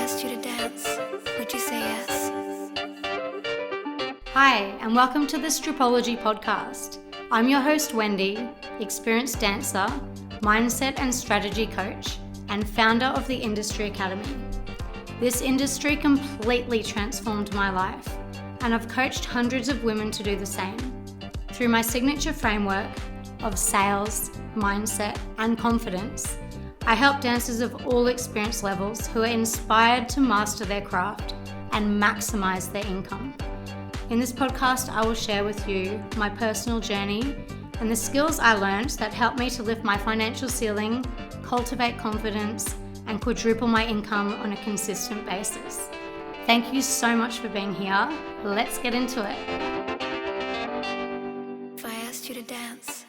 asked you to dance, would you say yes? Hi, and welcome to the Stripology podcast. I'm your host, Wendy, experienced dancer, mindset and strategy coach, and founder of the Industry Academy. This industry completely transformed my life, and I've coached hundreds of women to do the same. Through my signature framework of sales, mindset, and confidence, I help dancers of all experience levels who are inspired to master their craft and maximize their income. In this podcast, I will share with you my personal journey and the skills I learned that helped me to lift my financial ceiling, cultivate confidence, and quadruple my income on a consistent basis. Thank you so much for being here. Let's get into it. If I asked you to dance.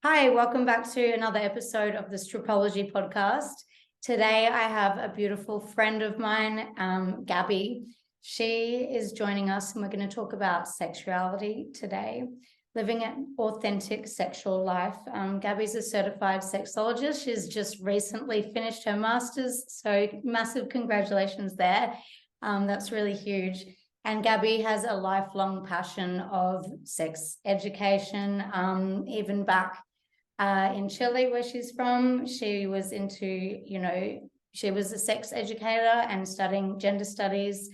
Hi, welcome back to another episode of the Stripology podcast. Today, I have a beautiful friend of mine, Gabby. She is joining us, and we're going to talk about sexuality today, living an authentic sexual life. Gabby's a certified sexologist. She's just recently finished her master's, so massive congratulations there. That's really huge. And Gabby has a lifelong passion of sex education, even back in Chile, where she's from. She was she was a sex educator and studying gender studies.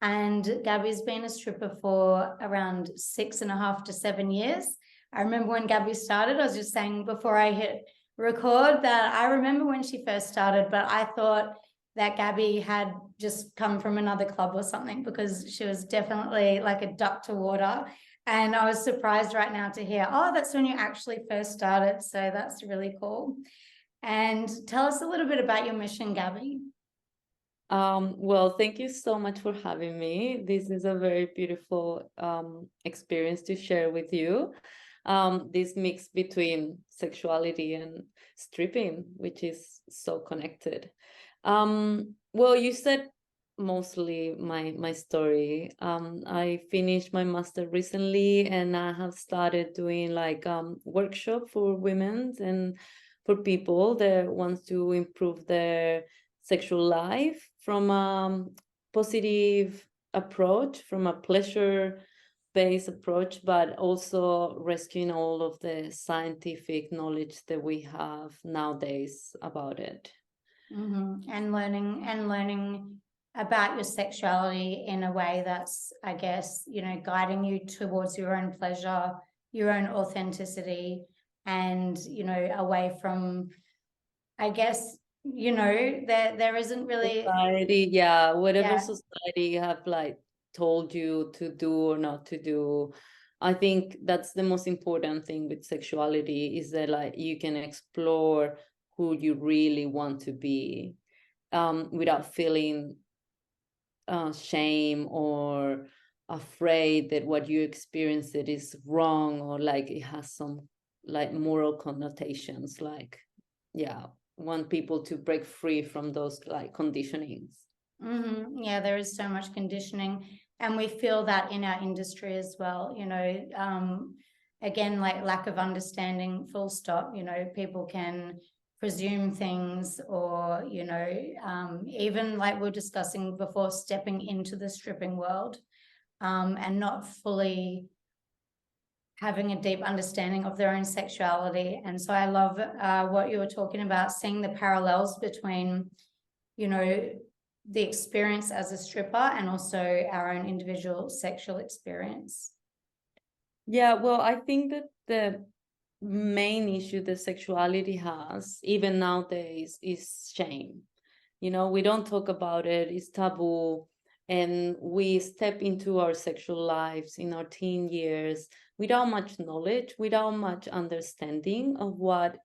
And Gabby's been a stripper for around 6.5 to 7 years. I remember when Gabby started, I was just saying before I hit record that I remember when she first started, but I thought that Gabby had just come from another club or something, because she was definitely like a duck to water. And I was surprised right now to hear, oh, that's when you actually first started. So that's really cool. And tell us a little bit about your mission, Gabby. Well, thank you so much for having me. This is a very beautiful experience to share with you. This mix between sexuality and stripping, which is so connected. Well, you said mostly my story. I finished my master recently, and I have started doing like workshop for women and for people that wants to improve their sexual life from a positive approach, from a pleasure-based approach, but also rescuing all of the scientific knowledge that we have nowadays about it. Mm-hmm. And learning about your sexuality in a way that's, I guess, guiding you towards your own pleasure, your own authenticity, and away from, I guess, there isn't really Society, yeah, whatever society have like told you to do or not to do. I think that's the most important thing with sexuality, is that like you can explore who you really want to be, without feeling shame or afraid that what you experienced it is wrong, or like it has some like moral connotations. Like, yeah, want people to break free from those like conditionings. Mm-hmm. Yeah, there is so much conditioning, and we feel that in our industry as well. Again, like lack of understanding, full stop. People can presume things, or even like we were discussing before, stepping into the stripping world, and not fully having a deep understanding of their own sexuality. And so I love what you were talking about, seeing the parallels between, the experience as a stripper and also our own individual sexual experience. Yeah, well, I think that the main issue that sexuality has, even nowadays, is shame. We don't talk about it, it's taboo. And we step into our sexual lives in our teen years without much knowledge, without much understanding of what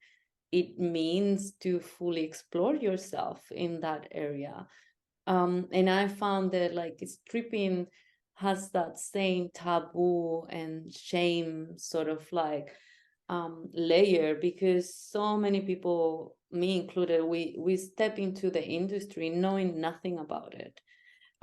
it means to fully explore yourself in that area. And I found that like stripping has that same taboo and shame sort of like layer, because so many people, me included, we step into the industry knowing nothing about it.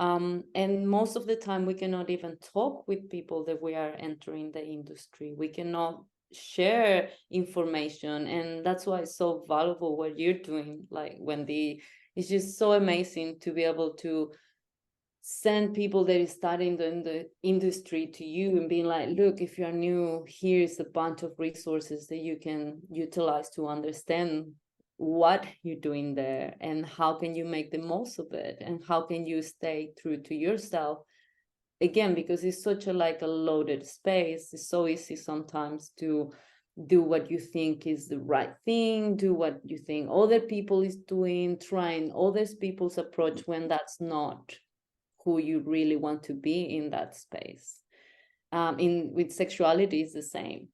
And most of the time we cannot even talk with people that we are entering the industry. We cannot share information, and that's why it's so valuable what you're doing, like Wendy. It's just so amazing to be able to send people that is studying in the industry to you and being like, look, if you're new, here's a bunch of resources that you can utilize to understand what you're doing there and how can you make the most of it and how can you stay true to yourself. Again, because it's such a like a loaded space, it's so easy sometimes to do what you think is the right thing, do what you think other people is doing, trying other people's approach when that's not who you really want to be in that space. In with sexuality is the same.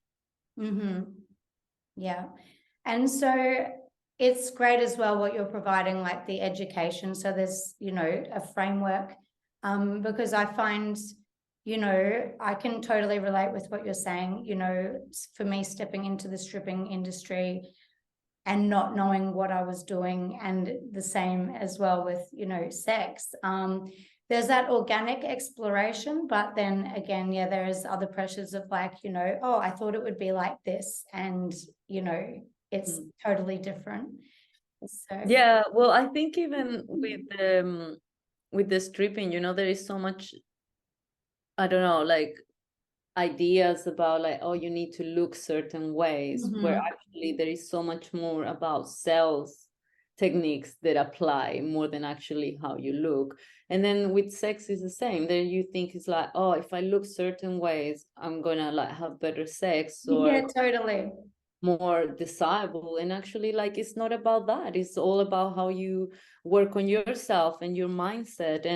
Yeah. And so it's great as well what you're providing, like the education. So there's, a framework, because I find, I can totally relate with what you're saying. For me, stepping into the stripping industry and not knowing what I was doing, and the same as well with, sex. There's that organic exploration, but then again, yeah, there is other pressures of like, oh, I thought it would be like this, and it's totally different. So yeah, well, I think even with the stripping, there is so much, I don't know, like ideas about like, oh, you need to look certain ways, where actually there is so much more about sales techniques that apply more than actually how you look. And then with sex is the same. Then you think it's like, oh, if I look certain ways, I'm gonna like have better sex or yeah, totally. more desirable. And actually, like, it's not about that. It's all about how you work on yourself and your mindset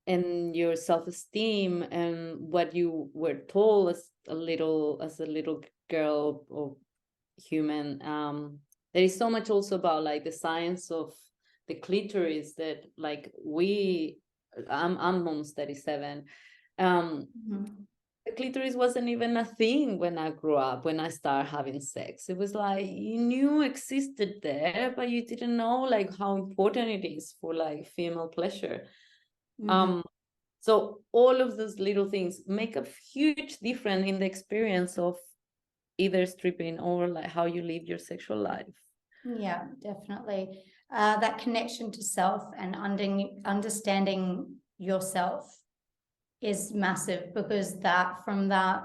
and your self-esteem and what you were told as a little girl or human. There is so much also about like the science of the clitoris that like I'm almost 37. The clitoris wasn't even a thing when I grew up, when I started having sex. It was like you knew existed there, but you didn't know like how important it is for like female pleasure. So all of those little things make a huge difference in the experience of either stripping or like how you live your sexual life. Yeah, definitely. That connection to self and understanding yourself is massive, because from that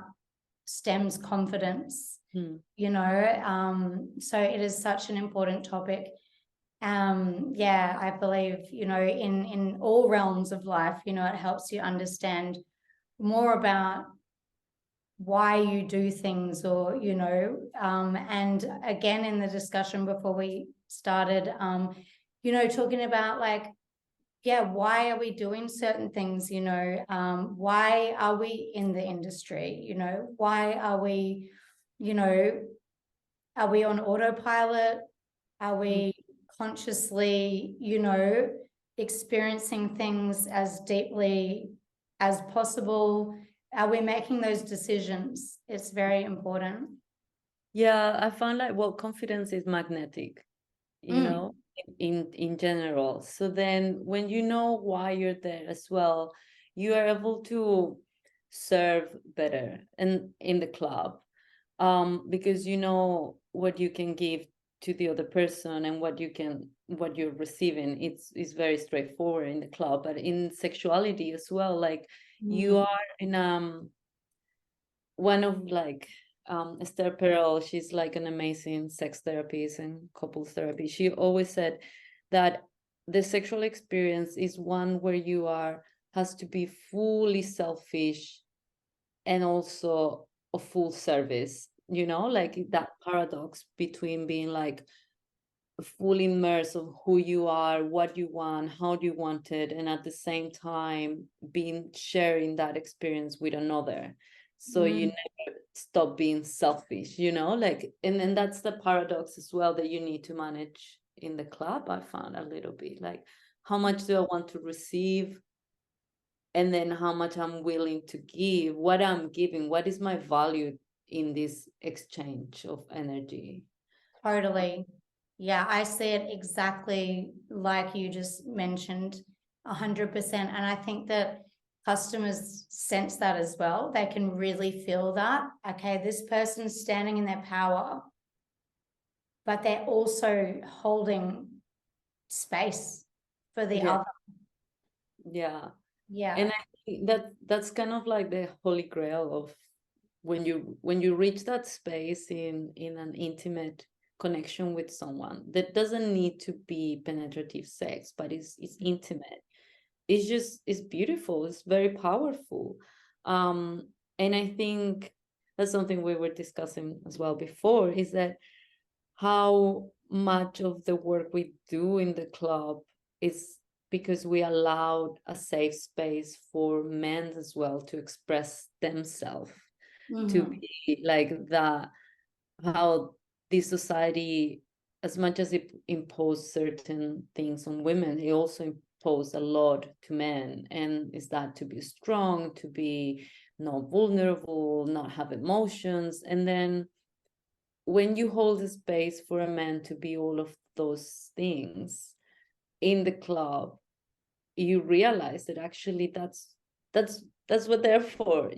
stems confidence. So it is such an important topic. I believe, in all realms of life, it helps you understand more about why you do things, or and again, in the discussion before we started, talking about like, why are we doing certain things? Why are we in the industry? Why are we, are we on autopilot? Are we consciously, experiencing things as deeply as possible? Are we making those decisions? It's very important. Yeah, I found like, well, confidence is magnetic, in general. So then when you know why you're there as well, you are able to serve better in the club, because you know what you can give to the other person and what you're receiving. It's very straightforward in the club, but in sexuality as well, like you are in one of like Esther Perel, she's like an amazing sex therapist and couples therapy. She always said that the sexual experience is one where you has to be fully selfish and also a full service, like that paradox between being like fully immersed of who you are, what you want, how do you want it, and at the same time being sharing that experience with another. So you never stop being selfish, like, and then that's the paradox as well that you need to manage in the club. I found a little bit like, how much do I want to receive? And then how much I'm willing to give, what I'm giving, what is my value in this exchange of energy. Totally. Yeah, I see it exactly like you just mentioned, 100%. And I think that customers sense that as well. They can really feel that, okay, this person's standing in their power, but they're also holding space for the Yeah. other. Yeah. Yeah. And I think that's kind of like the holy grail of when you reach that space in an intimate connection with someone that doesn't need to be penetrative sex, but it's intimate. It's beautiful, it's very powerful. And I think that's something we were discussing as well before, is that how much of the work we do in the club is because we allowed a safe space for men as well to express themselves, to Mhm. be like that. How this society, as much as it imposed certain things on women, it also imposed a lot to men, and is that to be strong, to be not vulnerable, not have emotions. And then when you hold a space for a man to be all of those things in the club, you realize that actually that's what they're for,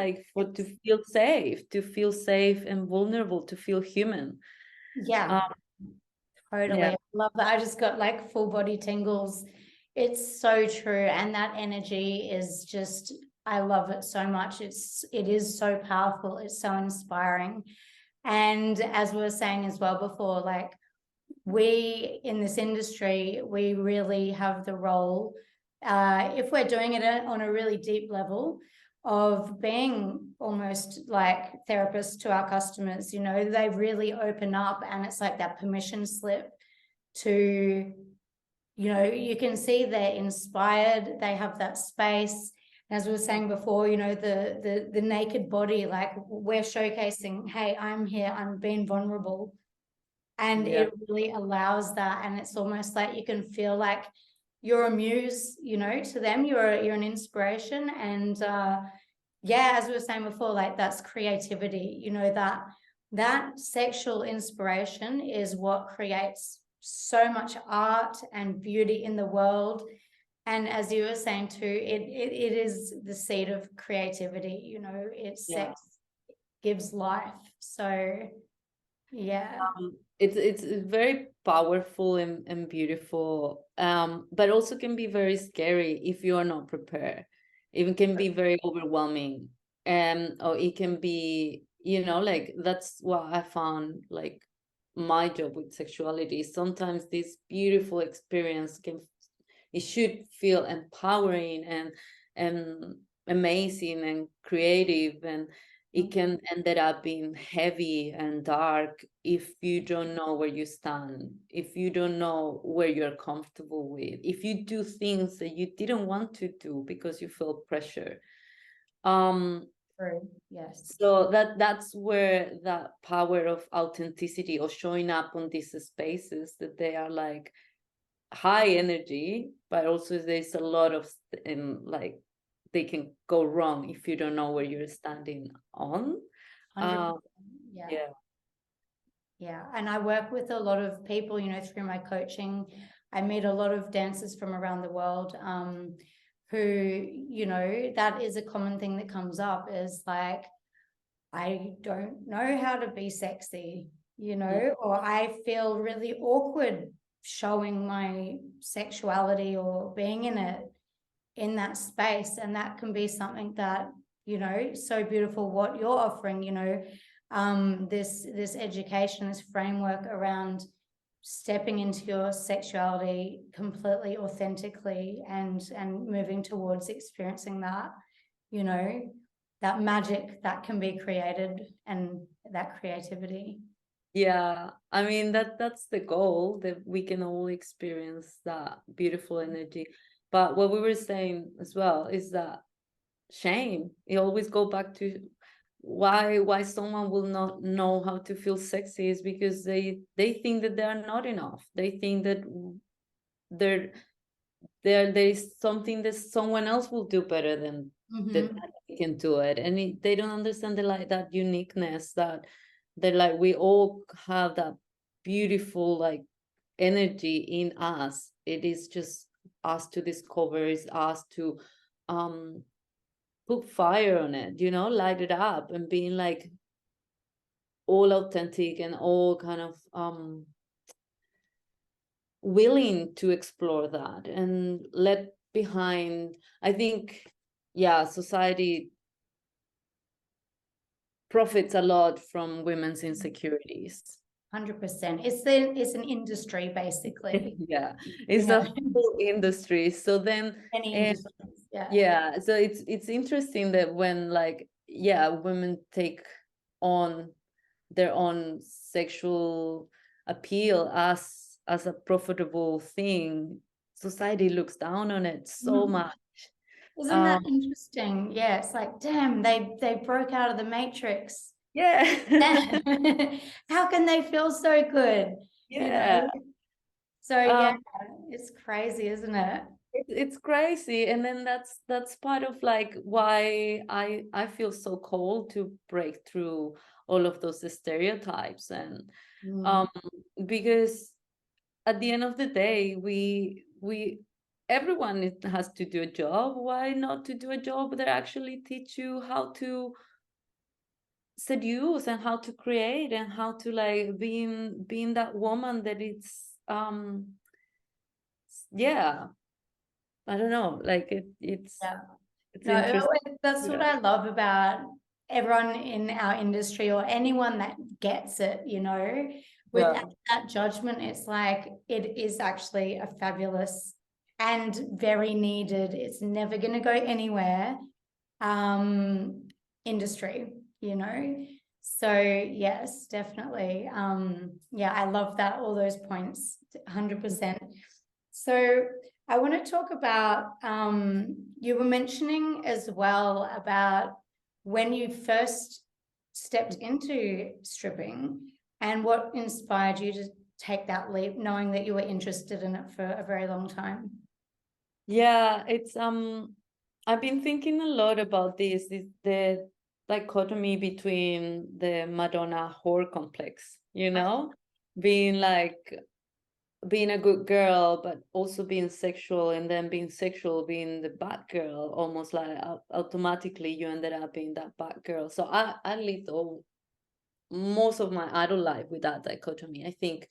like for to feel safe and vulnerable, to feel human. Yeah, totally. Yeah, I love that. I just got like full body tingles. It's so true. And that energy is just, I love it so much. It is so powerful. It's so inspiring. And as we were saying as well before, like we in this industry, we really have the role, if we're doing it on a really deep level, of being almost like therapists to our customers. They really open up, and it's like that permission slip to, you can see they're inspired, they have that space. As we were saying before, the naked body, like we're showcasing, hey, I'm here, I'm being vulnerable. And yeah, it really allows that. And it's almost like you can feel like you're a muse, to them. You're an inspiration. And yeah, as we were saying before, like that's creativity, that sexual inspiration is what creates so much art and beauty in the world. And as you were saying too, it is the seed of creativity. It's yeah. sex gives life. So yeah. It's very powerful and beautiful, but also can be very scary if you are not prepared. It can be very overwhelming, or it can be, like that's what I found, like my job with sexuality. Sometimes this beautiful experience it should feel empowering and amazing and creative, and it can end up being heavy and dark if you don't know where you stand, if you don't know where you're comfortable with, if you do things that you didn't want to do because you felt pressure. True. Yes. So that's where that power of authenticity, or showing up on these spaces that they are like high energy, but also there's a lot of like they can go wrong if you don't know where you're standing on. 100%. Yeah. Yeah. Yeah. And I work with a lot of people, through my coaching. I meet a lot of dancers from around the world, who, that is a common thing that comes up, is like, I don't know how to be sexy, or I feel really awkward showing my sexuality or being in that space. And that can be something that, so beautiful what you're offering, this education, this framework around stepping into your sexuality completely authentically, and moving towards experiencing that, that magic that can be created, and that creativity. Yeah, I mean that's the goal, that we can all experience that beautiful energy. But what we were saying as well is that shame. You always go back to why someone will not know how to feel sexy, is because they think that they are not enough. They think that they're there is something that someone else will do better than that Mm-hmm. they can do it, and they don't understand the like that uniqueness, that like we all have that beautiful like energy in us. It is just us to discover, is us to put fire on it, you know, light it up, and being like all authentic and all kind of willing to explore that and let behind, I think, yeah, society profits a lot from women's insecurities. 100%. It's an industry basically. Yeah, it's Yeah. a whole industry. So then Any and industries. Yeah. yeah, so it's interesting that when, like, yeah, women take on their own sexual appeal as a profitable thing, society looks down on it so much. Isn't that interesting? Yeah, it's like, damn, they broke out of the matrix. Yeah. How can they feel so good? You Yeah. know? So yeah, Um, it's crazy, isn't it? it's crazy, and then that's part of like why I feel so called to break through all of those stereotypes, and Mm. because at the end of the day, we everyone has to do a job. Why not to do a job that actually teach you how to seduce and how to create and how to like being that woman that it's yeah, I don't know, like Yeah. it's No, interesting. that's what Yeah. I love about everyone in our industry or anyone that gets it, you know, Yeah. without that judgment, it's like it is actually a fabulous and very needed, it's never going to go anywhere, industry, you know. So yes, definitely. Yeah, I love that, all those points, 100%. So I want to talk about, you were mentioning as well about when you first stepped into stripping and what inspired you to take that leap, knowing that you were interested in it for a very long time. Yeah, it's I've been thinking a lot about this the dichotomy between the Madonna whore complex, you know, being like being a good girl, but also being sexual, and then being sexual, being the bad girl, almost like automatically you ended up being that bad girl. So I lived most of my adult life with that dichotomy. I think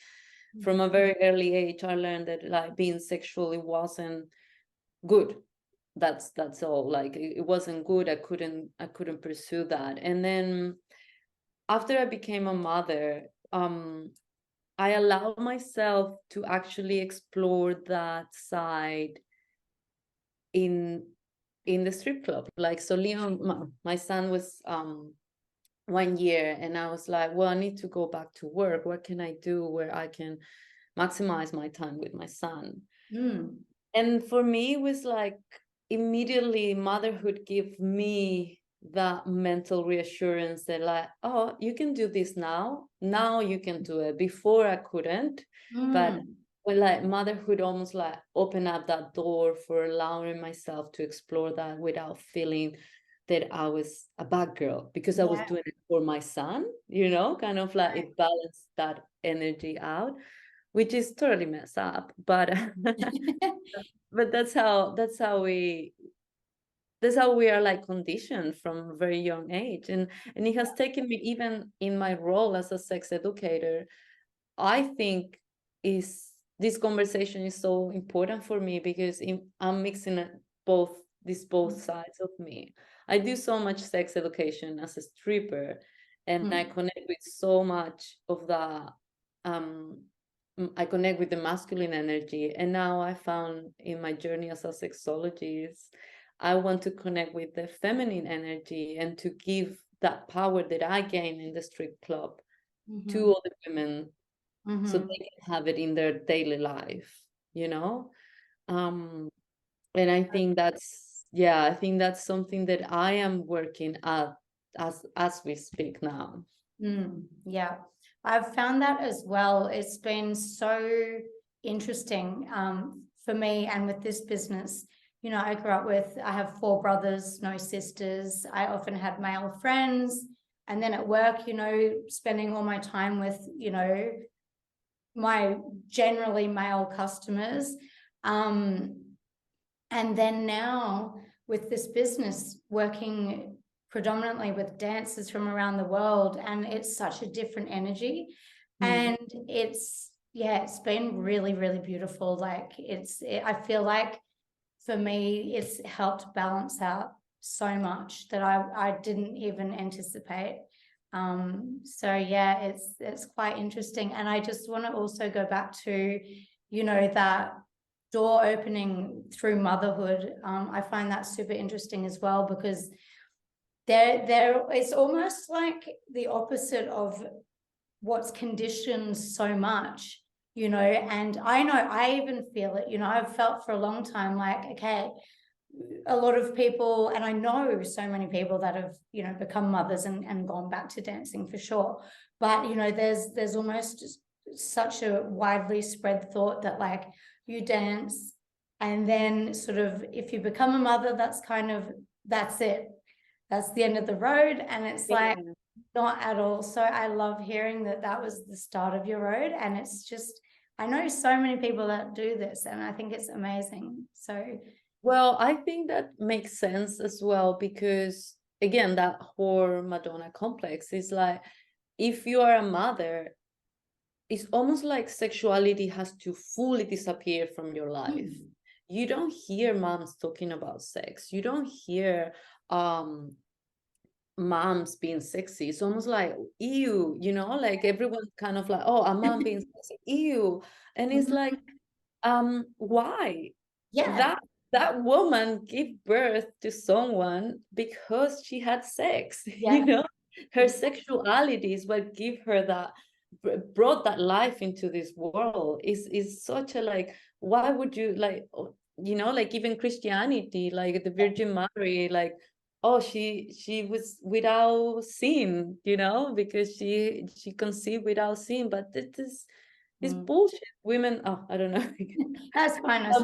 from a very early age, I learned that like being sexual, it wasn't good. That's all. Like it wasn't good. I couldn't pursue that. And then after I became a mother, I allowed myself to actually explore that side in the strip club. Like, so Leon, my son was 1 year, and I was like, well, I need to go back to work. What can I do where I can maximize my time with my son? Mm. And for me, it was like immediately motherhood gave me that mental reassurance that like, oh, you can do this now you can do it. Before I couldn't. But Mm. when like motherhood almost like opened up that door for allowing myself to explore that without feeling that I was a bad girl, because I was Yeah. doing it for my son, you know, kind of like it balanced that energy out, which is totally messed up, but but that's how we are like conditioned from a very young age. And it has taken me, even in my role as a sex educator, I think is this conversation is so important for me, because I'm mixing both sides of me. I do so much sex education as a stripper, and I connect with so much of the I connect with the masculine energy. And now I found in my journey as a sexologist, I want to connect with the feminine energy and to give that power that I gain in the strip club to other women, so they can have it in their daily life, you know. And I think that's something that I am working at as we speak now. Yeah, I've found that as well. It's been so interesting, for me and with this business. You know, I have 4 brothers, no sisters. I often had male friends. And then at work, you know, spending all my time with, you know, my generally male customers. And then now with this business, working predominantly with dancers from around the world, and it's such a different energy. And it's been really, really beautiful. Like I feel like for me, it's helped balance out so much that I didn't even anticipate. So yeah, it's quite interesting. And I just want to also go back to, that door opening through motherhood. I find that super interesting as well, because it's almost like the opposite of what's conditioned so much, and I know I even feel it, I've felt for a long time like, okay, a lot of people, and I know so many people that have, become mothers and gone back to dancing for sure. But, there's almost such a widely spread thought that like you dance and then sort of if you become a mother, that's it. That's the end of the road. And it's like, not at all. So I love hearing that was the start of your road. And it's just, I know so many people that do this, and I think it's amazing. So Well, I think that makes sense as well, because again, that whole Madonna complex is like, if you are a mother, it's almost like sexuality has to fully disappear from your life. You don't hear moms talking about sex. You don't hear moms being sexy. It's almost like ew, like everyone's kind of like, oh, a mom being sexy, ew. And it's like, why? yeah. That woman gave birth to someone because she had sex. Yeah. Her sexuality is what give her that, brought that life into this world. Is such a like, why would you like, like even Christianity, like the Virgin Mary, like, oh, she was without sin, because she conceived without sin. But this is bullshit. Women, oh, I don't know. That's fine. That's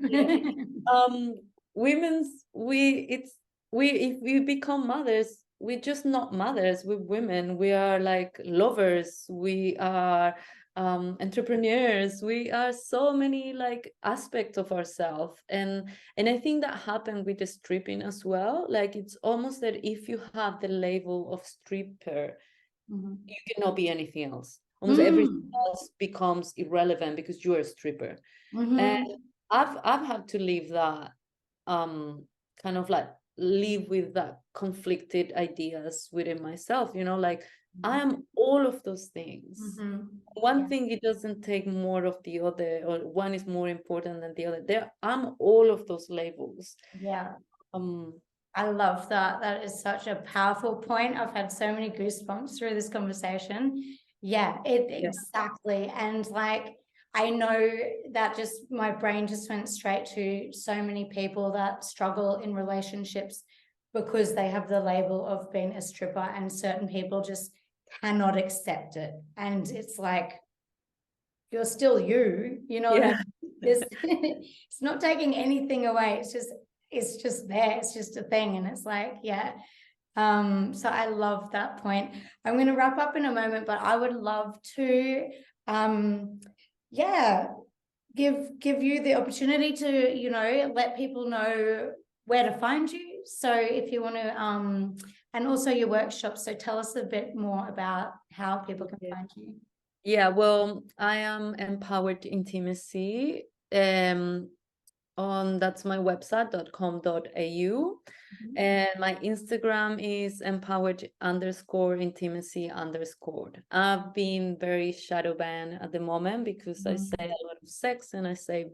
Yeah. frozen. Women's we if we become mothers, we're just not mothers, we're women. We are like lovers, we are entrepreneurs, we are so many like aspects of ourselves. And I think that happened with the stripping as well. Like it's almost that if you have the label of stripper, you cannot be anything else. Almost everything else becomes irrelevant because you're a stripper. And I've had to leave that, kind of like live with that conflicted ideas within myself, like I am all of those things. One thing, it doesn't take more of the other, or one is more important than the other. I'm all of those labels. Yeah. um I love that. That is such a powerful point. I've had so many goosebumps through this conversation. Yeah, exactly. And like, I know that just my brain just went straight to so many people that struggle in relationships because they have the label of being a stripper, and certain people just cannot accept it. And it's like, you're still you, what I mean? It's not taking anything away. It's just there. It's just a thing. And it's like, yeah. So I love that point. I'm going to wrap up in a moment, but I would love to, give you the opportunity to, let people know where to find you. So if you want to, and also your workshops. So tell us a bit more about how people can find you. Yeah, well, I am Empowered Intimacy. That's my website.com.au. And my Instagram is empowered_intimacy_. I've been very shadow banned at the moment because I say a lot of sex, and I say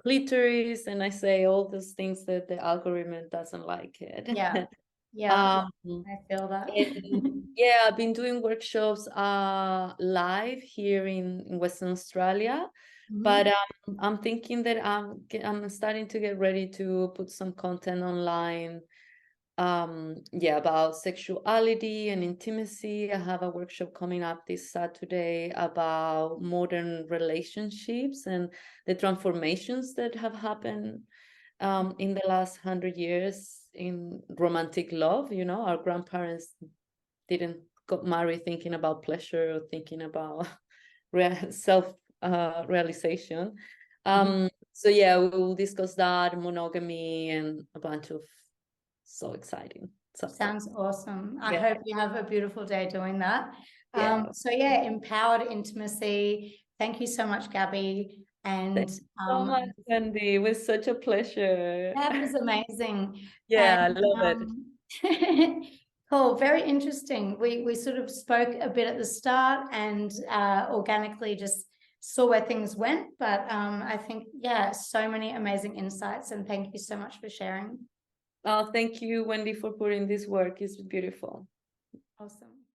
clitoris, and I say all those things that the algorithm doesn't like it. Yeah. I feel that. Yeah, I've been doing workshops live here in Western Australia. But I'm thinking that I'm starting to get ready to put some content online, about sexuality and intimacy. I have a workshop coming up this Saturday about modern relationships and the transformations that have happened in the last 100 years in romantic love. Our grandparents didn't got married thinking about pleasure or thinking about self realization. So yeah, we will discuss that, monogamy, and a bunch of so exciting. So Sounds awesome. I Yeah. hope you have a beautiful day doing that. Yeah. So yeah, empowered intimacy. Thank you so much, Gabby. And Thank you so much, Wendy. It was such a pleasure. that was amazing. Yeah, I And love it. cool, very interesting. We sort of spoke a bit at the start and organically just saw where things went. But I think, yeah, so many amazing insights, and thank you so much for sharing. Oh, thank you, Wendy, for putting this work. It's beautiful. Awesome.